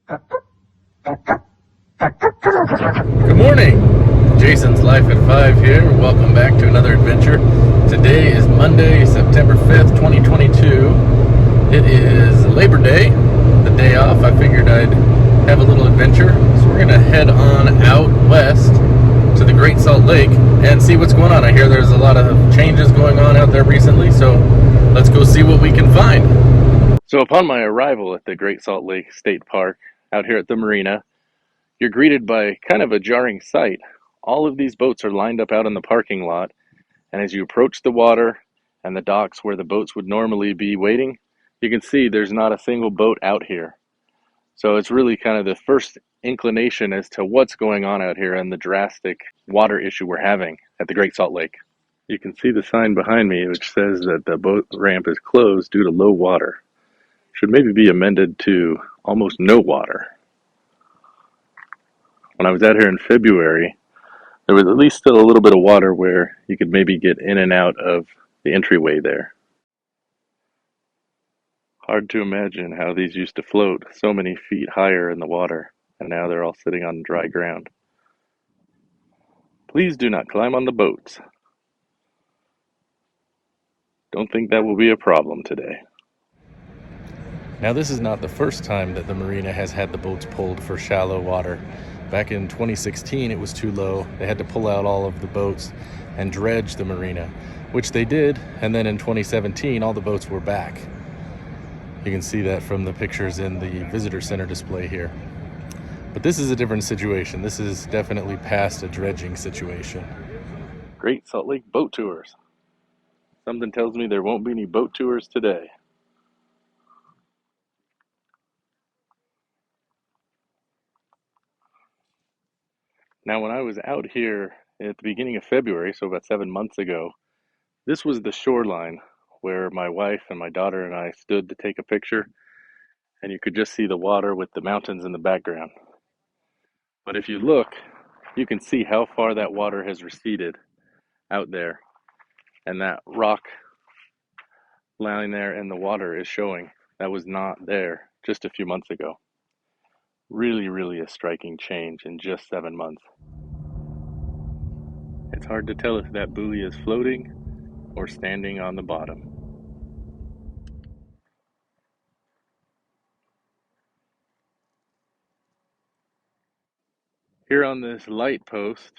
Good morning! Jason's Life at 5 here. Welcome back to another adventure. Today is Monday, September 5th, 2022. It is Labor Day, the day off. I figured I'd have a little adventure. So we're going to head on out west to the Great Salt Lake and see what's going on. I hear there's a lot of changes going on out there recently, so let's go see what we can find. So upon my arrival at the Great Salt Lake State Park out here at the marina, you're greeted by kind of a jarring sight. All of these boats are lined up out in the parking lot, and as you approach the water and the docks where the boats would normally be waiting, you can see there's not a single boat out here. So it's really kind of the first inclination as to what's going on out here and the drastic water issue we're having at the Great Salt Lake. You can see the sign behind me which says that the boat ramp is closed due to low water. Should maybe be amended to almost no water. When I was out here in February, there was at least still a little bit of water where you could maybe get in and out of the entryway there. Hard to imagine how these used to float so many feet higher in the water, and now they're all sitting on dry ground. Please do not climb on the boats. Don't think that will be a problem today. Now, this is not the first time that the marina has had the boats pulled for shallow water. Back in 2016, it was too low. They had to pull out all of the boats and dredge the marina, which they did. And then in 2017, all the boats were back. You can see that from the pictures in the visitor center display here. But this is a different situation. This is definitely past a dredging situation. Great Salt Lake boat tours. Something tells me there won't be any boat tours today. Now, when I was out here at the beginning of February, so about 7 months ago, this was the shoreline where my wife and my daughter and I stood to take a picture, and you could just see the water with the mountains in the background. But if you look, you can see how far that water has receded out there, and that rock lying there in the water is showing that was not there just a few months ago. Really, really a striking change in just 7 months. It's hard to tell if that buoy is floating or standing on the bottom. Here on this light post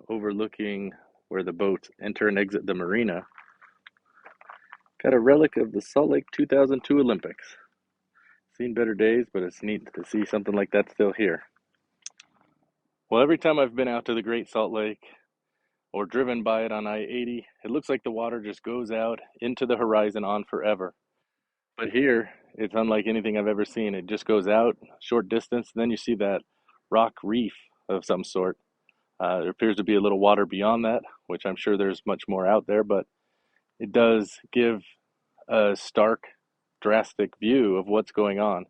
overlooking where the boats enter and exit the marina, got a relic of the Salt Lake 2002 Olympics. Seen better days, but it's neat to see something like that still here. Well, every time I've been out to the Great Salt Lake or driven by it on I-80, it looks like the water just goes out into the horizon on forever. But here, it's unlike anything I've ever seen. It just goes out a short distance, and then you see that rock reef of some sort. There appears to be a little water beyond that, which I'm sure there's much more out there, but it does give a stark, drastic view of what's going on,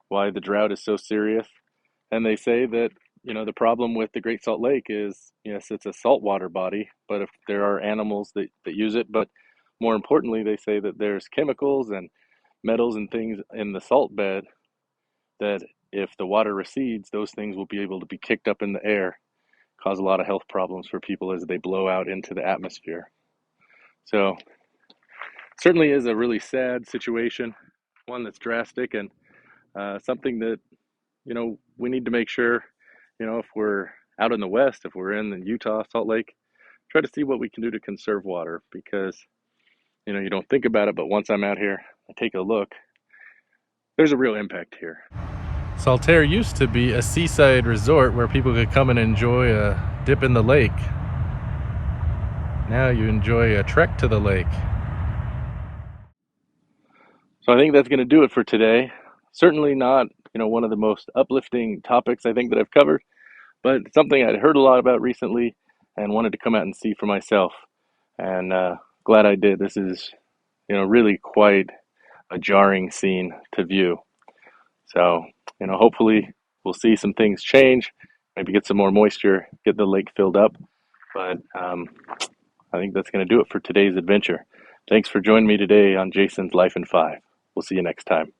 why the drought is so serious. And they say that, the problem with the Great Salt Lake is, yes, it's a saltwater body, but if there are animals that use it, but more importantly, they say that there's chemicals and metals and things in the salt bed that if the water recedes, those things will be able to be kicked up in the air, cause a lot of health problems for people as they blow out into the atmosphere. So certainly is a really sad situation, one that's drastic, and something that, we need to make sure, if we're out in the West, if we're in Utah, Salt Lake, try to see what we can do to conserve water, because, you don't think about it, but once I'm out here, I take a look, there's a real impact here. Saltaire used to be a seaside resort where people could come and enjoy a dip in the lake. Now you enjoy a trek to the lake. So I think that's going to do it for today. Certainly not, one of the most uplifting topics I think that I've covered, but something I'd heard a lot about recently and wanted to come out and see for myself. And glad I did. This is, really quite a jarring scene to view. So, hopefully we'll see some things change, maybe get some more moisture, get the lake filled up. But I think that's going to do it for today's adventure. Thanks for joining me today on Jason's Life in 5. We'll see you next time.